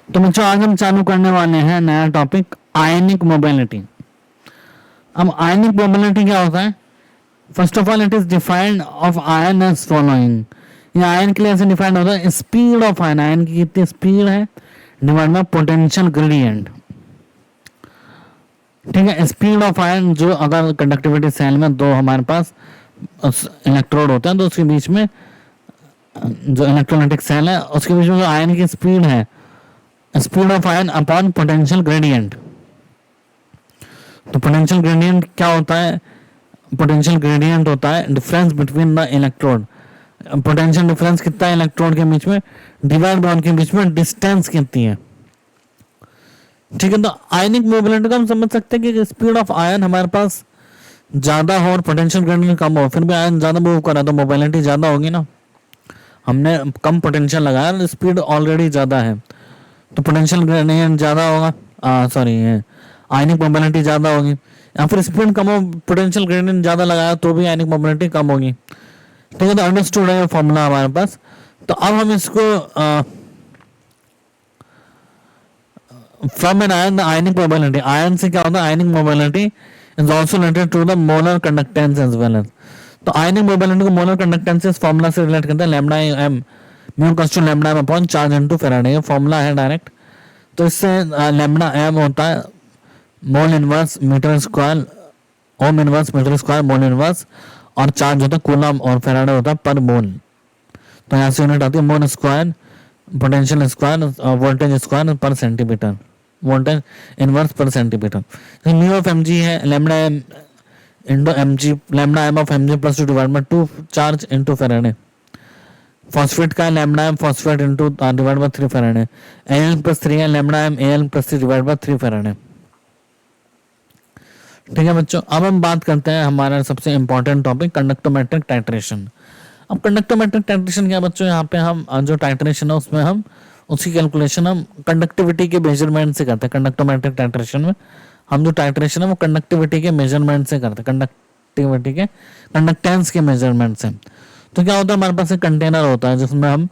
तो बच्चों आज हम चालू करने वाले हैं नया टॉपिक आयनिक मोबिलिटी। अब आयनिक मोबिलिटी क्या होता है? First of all it is defined of ion as following. ये आयन के लिए ऐसे डिफाइंड होता है, स्पीड ऑफ आयन, आयन की कितनी स्पीड है डिवाइड बाय पोटेंशियल ग्रेडियंट। ठीक है, स्पीड ऑफ आयन जो अगर कंडक्टिविटी सेल में दो हमारे पास इलेक्ट्रोड होते हैं तो उसके बीच में जो इलेक्ट्रोलाइटिक सेल है उसके बीच में जो आयन की स्पीड है, speed of ion upon potential gradient. तो पोटेंशियल ग्रेडियंट क्या होता है? पोटेंशियल ग्रेडियंट होता है difference between the electrode. Potential difference कितना है इलेक्ट्रोड के बीच में डिवाइड बाय उनके बीच में डिस्टेंस कितनी है। ठीक है, तो आयनिक मोबिलिटी को हम समझ सकते हैं कि स्पीड ऑफ आयन हमारे पास ज्यादा हो और पोटेंशियल ग्रेडियंट कम हो, फिर भी आयन ज्यादा मूव कर रहा है तो मोबिलिटी ज्यादा होगी ना। हमने कम पोटेंशियल लगाया, स्पीड ऑलरेडी ज्यादा है तो पोटेंशियल ग्रेडियंट ज्यादा होगा, सॉरी आयनिक मोबिलिटी ज्यादा होगी। या फिर स्पीड कम हो, पोटेंशियल ग्रेडियंट ज्यादा लगाया तो भी आयनिक मोबिलिटी कम होगी। ठीक है, तो अंडरस्टूड है ये फॉर्मूला हमारे पास। तो अब हम इसको from an ion ionic mobility, ion से क्या होता है ionic mobility is also related to the molar conductance as well as. तो आयनिक मोबिलिटी को मोलर कंडक्टेंस इस फॉर्मूला से रिलेट करते हैं, lambda M mu equals to lambda M upon charge into Faraday. ये फॉर्मूला है डायरेक्ट। तो इससे लैम्डा एम होता है mole inverse metre square, ohm inverse metre square mole inverse, और चार्ज होता है कूलम और फैराडे होता है पर मोल। तो यहाँ से यूनिट आती है mole square potential square voltage square पर सेंटीमीटर, वोल्टेज इनवर्स पर centimetre. Mu of M G है lambda M into M G, lambda M of M G plus 2 divide by 2 charge into Faraday. Phosphate का lambda M phosphate into divide by 3 Faraday. L plus 3 है lambda M L plus 3 divide by 3 Faraday. ठीक है बच्चों, अब हम बात करते हैं हमारा सबसे इंपॉर्टेंट टॉपिक कंडक्टोमेट्रिक टाइट्रेशन। अब कंडक्टोमेट्रिक टाइट्रेशन क्या बच्चों, यहाँ पे हम जो टाइट्रेशन है उसमें हम उसकी कैलकुलेशन हम कंडक्टिविटी के मेजरमेंट से करते हैं। कंडक्टोमेट्रिक टाइट्रेशन में हम जो टाइट्रेशन है वो कंडक्टिविटी के मेजरमेंट से करते हैं, कंडक्टिविटी के कंडक्टेंस के मेजरमेंट से। तो क्या होता है, हमारे पास एक कंटेनर होता है जिसमें हम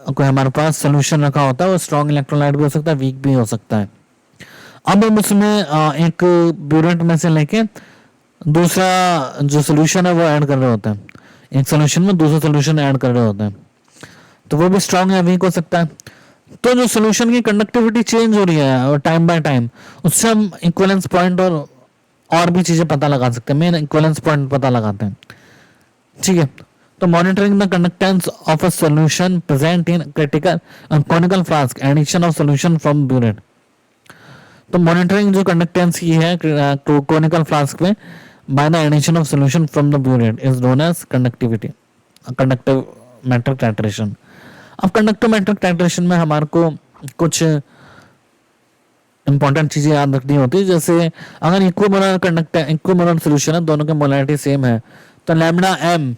कोई हमारे पास सोल्यूशन रखा होता है, वो स्ट्रॉन्ग इलेक्ट्रोलाइट भी हो सकता है, वीक भी हो सकता है। अब हम उसमें एक ब्यूरेट में से लेके दूसरा जो सोल्यूशन है वो ऐड कर रहे होते हैं, एक सोल्यूशन में दूसरा सोल्यूशन ऐड कर रहे होते हैं, तो वो भी स्ट्रॉन्ग या वीक हो सकता है। तो जो सोल्यूशन की कंडक्टिविटी चेंज हो रही है टाइम बाय टाइम, उससे हम इक्विवेलेंस पॉइंट और भी चीजें पता लगा सकते हैं, मेन इक्विवेलेंस पॉइंट पता लगाते हैं। ठीक है, तो monitoring the conductance of a solution present in critical conical flask, addition of solution from burette. तो मॉनिटरिंग जो कंडक्टेंस की है कॉनिकल फ्लास्क में by the addition of solution from the burette is known as conductivity conductometric titration. अब conductometric titration में हमारे को कुछ इंपॉर्टेंट चीजें याद रखनी होती है, जैसे अगर इक्विमोलर सॉल्यूशन है, दोनों की मोलैरिटी सेम है, तो लैम्डा एम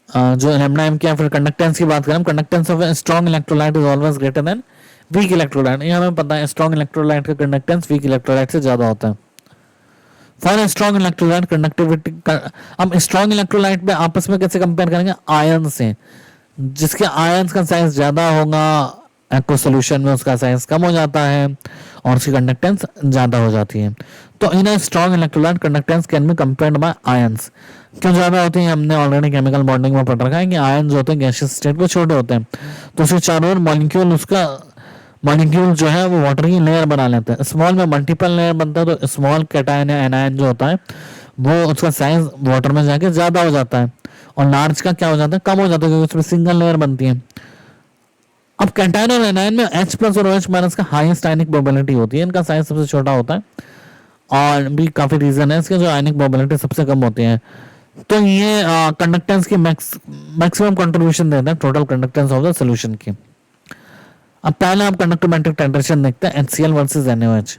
जो लैम्डा एम क्या, फिर कंडक्टेंस की बात करें, conductance of strong electrolyte is always greater than weak electrolyte. ये हमें पता है, स्ट्रॉन्ग इलेक्ट्रोलाइट का कंडक्टेंस वीक इलेक्ट्रोलाइट से ज्यादा होता है। फॉर स्ट्रॉन्ग इलेक्ट्रोलाइट कंडक्टिविटी, हम स्ट्रॉन्ग इलेक्ट्रोलाइट में आपस में कैसे कंपेयर करेंगे, आयन से, जिसके आयंस का साइज ज्यादा होगा एक्व सॉल्यूशन में उसका साइज कम हो जाता है और उसकी कंडक्टेंस ज्यादा हो जाती है। तो in a strong electrolyte conductance can be compared by ions. क्यों ज्यादा होती है, हमने ऑलरेडी केमिकल बॉन्डिंग में पढ़ रखा है कि आयन जो होते हैं गैसियस स्टेट पे छोटे होते हैं, तो उसके चारों ओर मॉलिक्यूल जो है वो वाटर की लेयर बना लेते हैं। स्मॉल में मल्टीपल लेयर बनता है, तो स्मॉल कैटायन या एनायन जो होता है वो उसका साइज वाटर में जाके ज्यादा हो जाता है, और लार्ज का क्या हो जाता है, कम हो जाता है, क्योंकि उसमें सिंगल लेयर बनती है। अब कैटायन और एनायन में H प्लस और OH माइनस का हाईएस्ट आयनिक मोबिलिटी होती है, इनका साइज सबसे छोटा होता है, और भी काफी रीजन है इसके जो आयनिक मोबिलिटी सबसे कम होती है। तो ये कंडक्टेंस की मैक्सिमम कंट्रीब्यूशन देता है total conductance of the solution की। अब पहले आप कंडक्टोमेट्रिक टाइट्रेशन देखते हैं, HCl वर्सेस NaOH।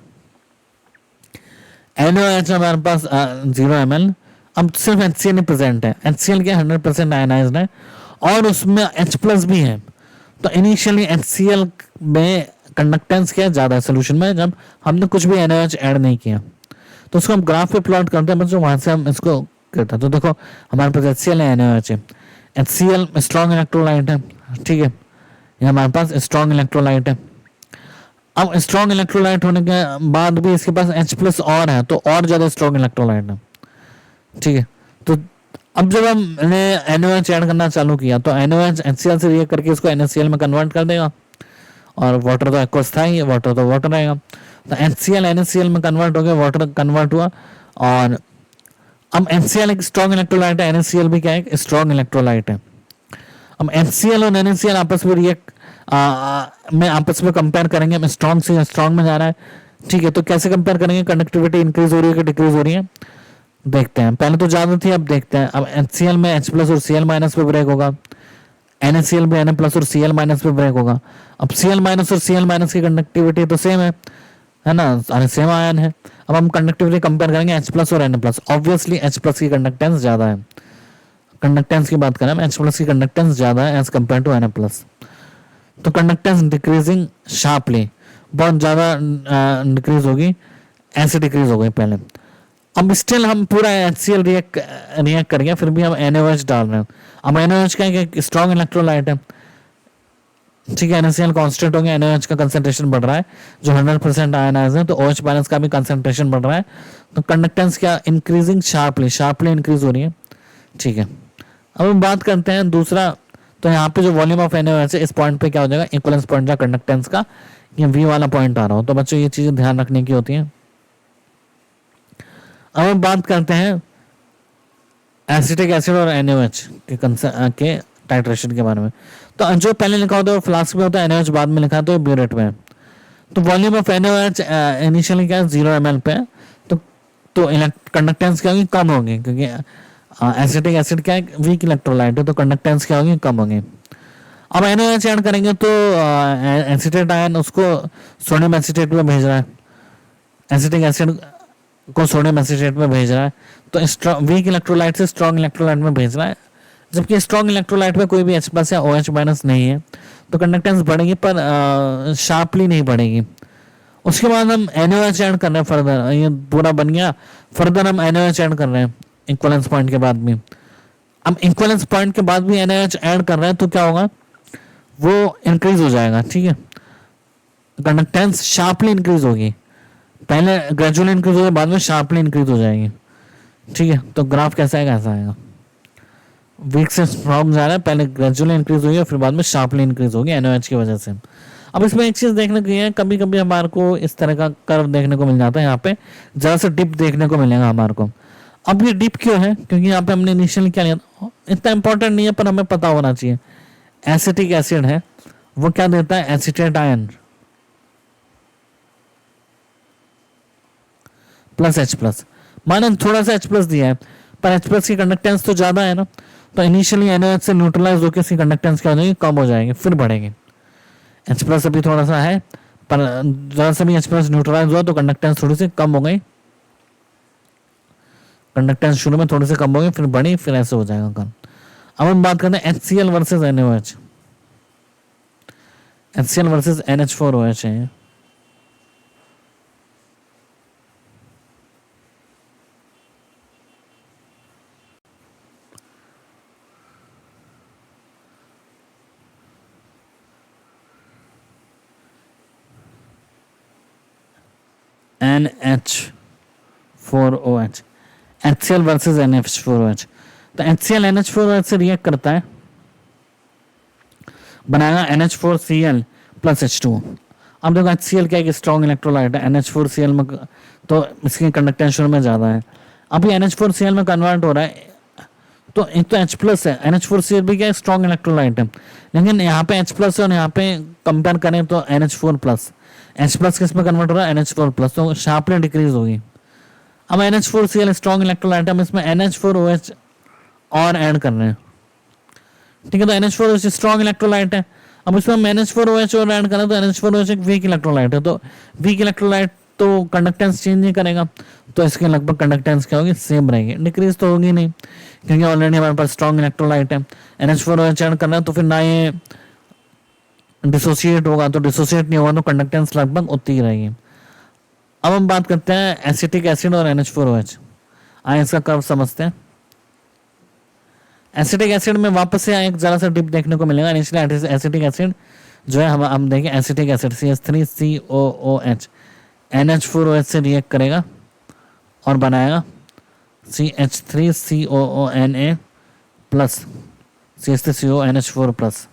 NaOH हमारे पास 0 ml, अब सिर्फ HCl ही प्रेजेंट है। HCl क्या 100% आयनाइज्ड है और उसमें H प्लस भी है, तो इनिशियली HCl में कंडक्टेंस क्या ज्यादा है सोल्यूशन में, जब हमने कुछ भी NaOH ऐड नहीं किया। तो उसको हम ग्राफ पे प्लॉट करते हैं बच्चों, वहां से हम इसको करते हैं। तो देखो हमारे पास HCl है, NaOH है। HCl स्ट्रॉन्ग इलेक्ट्रोलाइट है, ठीक है, ये हमारे पास स्ट्रॉन्ग इलेक्ट्रोलाइट है। अब स्ट्रॉन्ग इलेक्ट्रोलाइट होने के बाद भी इसके पास H प्लस और है, तो और ज़्यादा स्ट्रॉन्ग इलेक्ट्रोलाइट है, ठीक है। तो अब जब हमने NaOH ऐड करना चालू किया तो NaOH HCl से रिएक्ट करके इसको NaCl में कन्वर्ट कर देगा, और वाटर तो एक्वस था ही, वाटर तो वाटर रहेगा। तो HCl NaCl में कन्वर्ट हो गया, वाटर कन्वर्ट हुआ, और अब HCl एक स्ट्रॉन्ग इलेक्ट्रोलाइट है, NaCl भी क्या है, एक स्ट्रॉन्ग इलेक्ट्रोलाइट है। अब HCl और NaCl आपस में रिएक्ट में आपस में कंपेयर करेंगे, मैं स्ट्रॉन्ग से स्ट्रॉन्ग में जा रहा है, ठीक है। तो कैसे कंपेयर करेंगे, कंडक्टिविटी इंक्रीज हो रही है कि डिक्रीज हो रही है, देखते हैं। पहले तो ज्यादा थी, अब देखते हैं। अब HCl में H प्लस और Cl माइनस पे ब्रेक होगा, NaCl में Na प्लस और Cl माइनस पे ब्रेक होगा। अब Cl माइनस और Cl माइनस की कंडक्टिविटी तो सेम है ना, सेम आयन है। अब हम कंडक्टिविटी कंपेयर करेंगे H प्लस और Na plus, obviously H plus की कंडक्टेंस ज्यादा है, कंडक्टेंस की बात करें H प्लस की कंडक्टेंस ज्यादा है as compare to Na plus. तो कंडक्टेंस डिक्रीजिंग शार्पली, बहुत ज्यादा डिक्रीज होगी, ऐसे डिक्रीज हो गई पहले। अब स्टिल हम पूरा HCl रिएक्ट कर गया, फिर भी हम NaOH डाल रहे हैं। अब NaOH क्या है, स्ट्रॉन्ग इलेक्ट्रोलाइट है, ठीक है। NaCl कांस्टेंट हो गया, NaOH का कंसंट्रेशन बढ़ रहा है, जो 100% आयनाइज है, तो OH माइनस का भी कंसंट्रेशन बढ़ रहा है, तो कंडक्टेंस क्या इंक्रीजिंग शार्पली इंक्रीज हो रही है, ठीक है। अब हम बात करते हैं दूसरा, तो यहाँ पे जो वॉल्यूम ऑफ NaOH है, इस पॉइंट पे क्या हो जाएगा, इक्वलेंस पॉइंट या कंडक्टेंस का ये V वाला पॉइंट आ रहा हो। तो बच्चों ये चीजें ध्यान रखने की होती हैं। अब हम बात करते हैं एसिटिक एसिड और NaOH के टाइट्रेशन के बारे में। तो जो पहले लिखा होता है वो फ्लास्क में होता है, NaOH बाद में लिखा है तो ब्यूरेट में है। तो वॉल्यूम ऑफ NaOH इनिशियली क्या है 0 ml पे है, तो कंडक्टेंस क्या होगी, कम होगी, क्योंकि एसिटिक एसिड क्या है, वीक इलेक्ट्रोलाइट है, तो कंडक्टेंस क्या होगी, कम होगी। अब NaOH ऐड करेंगे तो एसिटेट आयन उसको सोडियम एसिटेट में भेज रहा है, एसिटिक एसिड को सोडियम एसिटेट में भेज रहा है, तो वीक इलेक्ट्रोलाइट से स्ट्रॉन्ग इलेक्ट्रोलाइट में भेज रहा है। जबकि स्ट्रॉन्ग इलेक्ट्रोलाइट में कोई भी H प्लस या OH माइनस नहीं है, तो कंडक्टेंस बढ़ेगी पर शार्पली नहीं बढ़ेगी। उसके बाद हम NaOH ऐड कर रहे हैं फर्दर, ये पूरा बन गया, फर्दर हम NaOH ऐड कर रहे हैं इक्वलेंस पॉइंट के बाद भी। अब इक्वलेंस पॉइंट के बाद भी NaOH ऐड कर रहे हैं तो क्या होगा, वो इंक्रीज हो जाएगा, ठीक है। कंडक्टेंस शार्पली इंक्रीज होगी, पहले ग्रेजुअली इंक्रीज होगी, बाद में शार्पली इंक्रीज हो जाएगी, ठीक है। तो ग्राफ कैसा आएगा, ऐसा आएगा, वीक से स्ट्रॉन्ग जा रहा है, पहले ग्रेजुअली इंक्रीज होगी फिर बाद में शार्पली इंक्रीज होगी NaOH की वजह से। अब इसमें एक चीज देखने को है, कभी कभी हमारे को इस तरह का कर्व देखने को मिल जाता है, यहाँ पे जरा सा डिप देखने को मिलेगा हमारे को। अब ये डिप क्यों है, क्योंकि यहाँ पे हमने इनिशियली क्या लिया, इतना इंपॉर्टेंट नहीं है पर हमें पता होना चाहिए। एसिटिक एसिड है, वो क्या देता है, acetate ion plus H plus, माना थोड़ा सा H प्लस दिया है पर H प्लस की कंडक्टेंस तो ज्यादा है ना, तो इनिशियली NaOH से न्यूट्रलाइज होकर इसकी कंडक्टेंस क्या हो जाएगी, कम हो जाएगी, फिर बढ़ेगी। H प्लस अभी थोड़ा सा है पर जरा सा भी H प्लस न्यूट्रलाइज हुआ तो कंडक्टेंस थोड़ी सी कम हो गई, कंडक्टेंस शुरू में थोड़ी सी कम हो गई फिर बढ़ी, फिर ऐसे हो जाएगा कम। अब हम बात करते हैं HCl versus NaOH, HCl versus NH4OH है। NH4OH, HCl versus NH4OH। तो HCl NH4OH से रिएक्ट करता है, बनाएगा NH4Cl प्लस H2। अब देखो HCl क्या है, स्ट्रॉन्ग इलेक्ट्रोलाइट है, NH4Cl में तो इसकी कंडक्टेंस शुरू में ज़्यादा है, अभी NH4Cl में कन्वर्ट हो रहा है, तो एक तो H प्लस है, NH4Cl भी क्या है, स्ट्रॉन्ग इलेक्ट्रोलाइट है, लेकिन यहाँ पे H प्लस है और यहाँ पे कंपेयर करें तो NH4 प्लस, H प्लस किस में कन्वर्ट हो रहा है, NH4 प्लस, तो शार्पली डिक्रीज होगी। अब NH4Cl स्ट्रॉन्ग इलेक्ट्रोलाइट, हम इसमें NH4OH और ऐड कर रहे हैं, ठीक है। तो NH4OH स्ट्रॉन्ग इलेक्ट्रोलाइट है, अब इसमें हम NH4OH और ऐड करें तो NH4OH एक वीक इलेक्ट्रोलाइट है, तो वीक इलेक्ट्रोलाइट तो कंडक्टेंस चेंज नहीं करेगा, तो इसके लगभग कंडक्टेंस क्या होगी, सेम रहेगी, डिक्रीज तो होगी नहीं, क्योंकि ऑलरेडी हमारे पास स्ट्रॉन्ग इलेक्ट्रोलाइट है। NH4OH ऐड करना है तो फिर ना ये डिसोसिएट होगा, तो डिसोसिएट नहीं होगा तो कंडक्टेंस लगभग उतनी ही रहेगी। अब हम बात करते हैं एसिटिक एसिड और NH4OH, आए इसका कर्व समझते हैं। एसिटिक एसिड में वापस से एक जरा सा डिप देखने को मिलेगा, इनिशियली एसिटिक एसिड जो है हम देखें एसिटिक एसिड CH3COOH NH4OH से रिएक्ट करेगा और बनाएगा CH3COONA plus CH3CONH4 plus.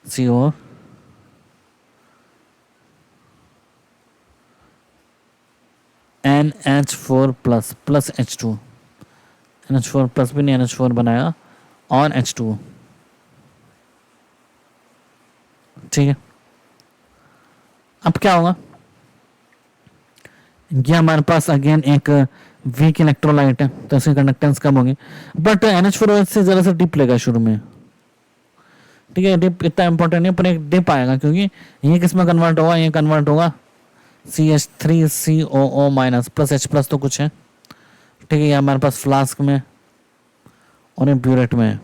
CO NH4 plus plus H2, NH4 plus भी नहीं NH4 बनाएगा और H2। ठीक है, अब क्या होगा, ये हमारे पास अगेन एक वीक इलेक्ट्रोलाइट है तो इसकी कंडक्टेंस कम होगी, बट NH4OH से जरा सा डिप लेगा शुरू में। ठीक है, डिप इतना इंपॉर्टेंट नहीं, पर एक डिप आएगा क्योंकि ये किस में कन्वर्ट होगा, ये कन्वर्ट होगा CH3COO minus plus H plus तो कुछ है। ठीक है, ये हमारे पास फ्लास्क में और ये ब्यूरेट में है।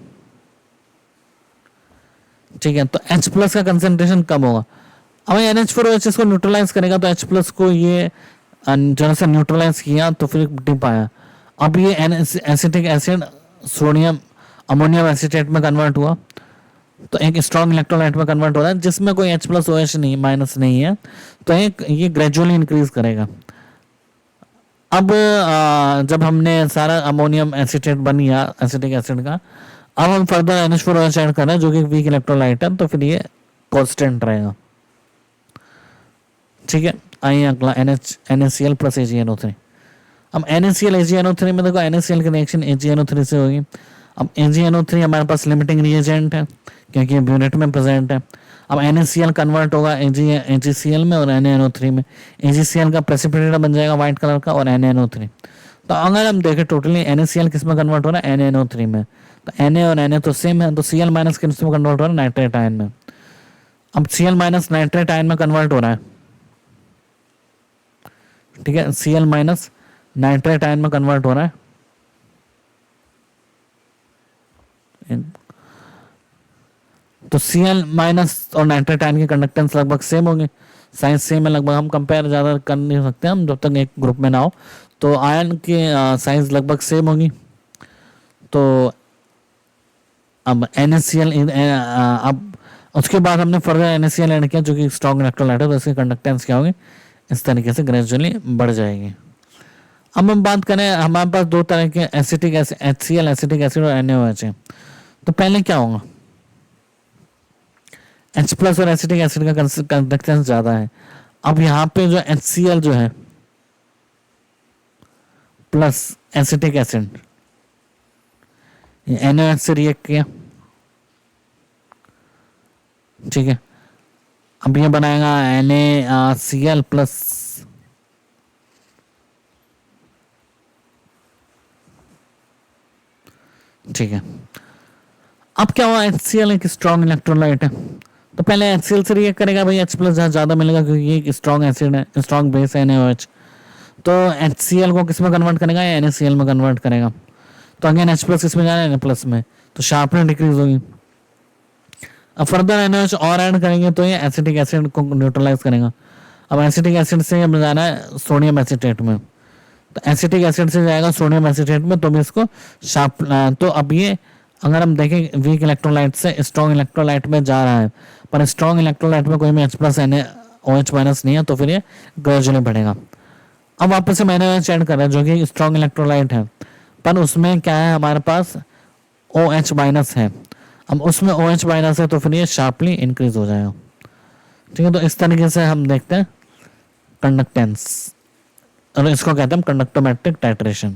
ठीक है, तो H प्लस का कंसेंट्रेशन कम होगा। अब NH4OH इसको न्यूट्रलाइज करेगा तो H प्लस को ये जरा सा न्यूट्रलाइज किया तो फिर डिप आया। अब ये acetic acid sodium ammonium acetate में कन्वर्ट हुआ तो एक स्ट्रॉन्ग इलेक्ट्रोलाइट में कन्वर्ट हो रहा है जिसमें कोई H प्लस OH नहीं माइनस नहीं है, तो एक ये ग्रेजुअली इंक्रीज करेगा। अब जब हमने सारा अमोनियम एसिटेट बन गया एसिटिक एसिड का, अब हम फर्दर NH4OH ऐड कर रहे हैं जो कि वीक इलेक्ट्रोलाइट है, तो फिर ये कांस्टेंट रहेगा। ठीक है, आइए अगला NaCl प्लस AgNO3। अब NaCl AgNO3 में देखो NaCl की रिएक्शन AgNO3 से होगी। अब AgNO3 हमारे पास लिमिटिंग रिएजेंट है क्योंकि ब्यूरेट में प्रेजेंट है। अब NaCl कन्वर्ट होगा AgCl में और NaNO3 में। AgCl का प्रेसिपिटेट बन जाएगा व्हाइट कलर का और NaNO3। तो अगर हम देखें टोटली NaCl किस में कन्वर्ट हो रहा है, NaNO3 में। तो Na और Na तो सेम है, तो Cl माइनस किस में कन्वर्ट हो रहा है, नाइट्रेट आयन में। अब Cl माइनस नाइट्रेट आयन में कन्वर्ट हो रहा है। ठीक है, Cl माइनस नाइट्रेट आयन में कन्वर्ट हो रहा है। तो Cl माइनस और नाइट्रेट आयन की कंडक्टेंस लगभग सेम होंगे, साइज सेम है लगभग। हम कंपेयर ज़्यादा कर नहीं सकते हम जब तक एक ग्रुप में ना हो, तो आयन की साइज लगभग सेम होगी। तो अब NaCl अब उसके बाद हमने फर्दर NaCl ऐड किया जो कि स्ट्रॉन्ग इलेक्ट्रोलाइट है, तो इसकी कंडक्टेंस क्या होगी, इस तरीके से ग्रेजुअली बढ़ जाएगी। अब हम बात करें, हमारे पास दो तरह के एसिटिक HCl एसिटिक एसिड और NaOH है। तो पहले क्या होगा, H प्लस और एसिटिक एसिड का कंडक्टेंस ज़्यादा है। अब यहाँ पे जो HCl जो है प्लस एसिटिक एसिड NaOH से रिएक्ट किया। ठीक है, अब ये बनाएगा NaCl प्लस ठीक है। अब क्या हुआ, HCl एक स्ट्रॉन्ग इलेक्ट्रोलाइट है, तो पहले HCl से रिएक्ट करेगा भाई, H प्लस ज़्यादा मिलेगा क्योंकि ये एक स्ट्रॉन्ग एसिड है, स्ट्रॉन्ग बेस है NaOH। तो HCl को किस में कन्वर्ट करेगा, NaCl में कन्वर्ट करेगा। तो अगेन H प्लस किस में जाना है, Na प्लस में, तो शार्पनेस डिक्रीज होगी। अब फर्दर NaOH और ऐड करेंगे तो ये एसिटिक एसिड को न्यूट्रलाइज करेगा। अब एसिटिक एसिड से अब जाना है सोडियम एसिटेट में, तो एसिटिक एसिड से जाएगा सोडियम एसिटेट में, तो भी इसको शार्प। तो अब ये अगर हम देखें वीक इलेक्ट्रोलाइट से स्ट्रॉन्ग इलेक्ट्रोलाइट में जा रहा है, पर स्ट्रॉन्ग इलेक्ट्रोलाइट में कोई भी H प्लस NaOH माइनस नहीं है, तो फिर ये ग्रेजुअली बढ़ेगा। अब वापस से मैंने ऐड कर रहा है जो कि स्ट्रॉन्ग इलेक्ट्रोलाइट है, पर उसमें क्या है, हमारे पास OH माइनस है। अब उसमें OH माइनस है तो फिर ये शार्पली इंक्रीज हो जाएगा। ठीक है, तो इस तरीके से हम देखते हैं कंडक्टेंस, और इसको कहते हैं कंडक्टोमेट्रिक टाइट्रेशन।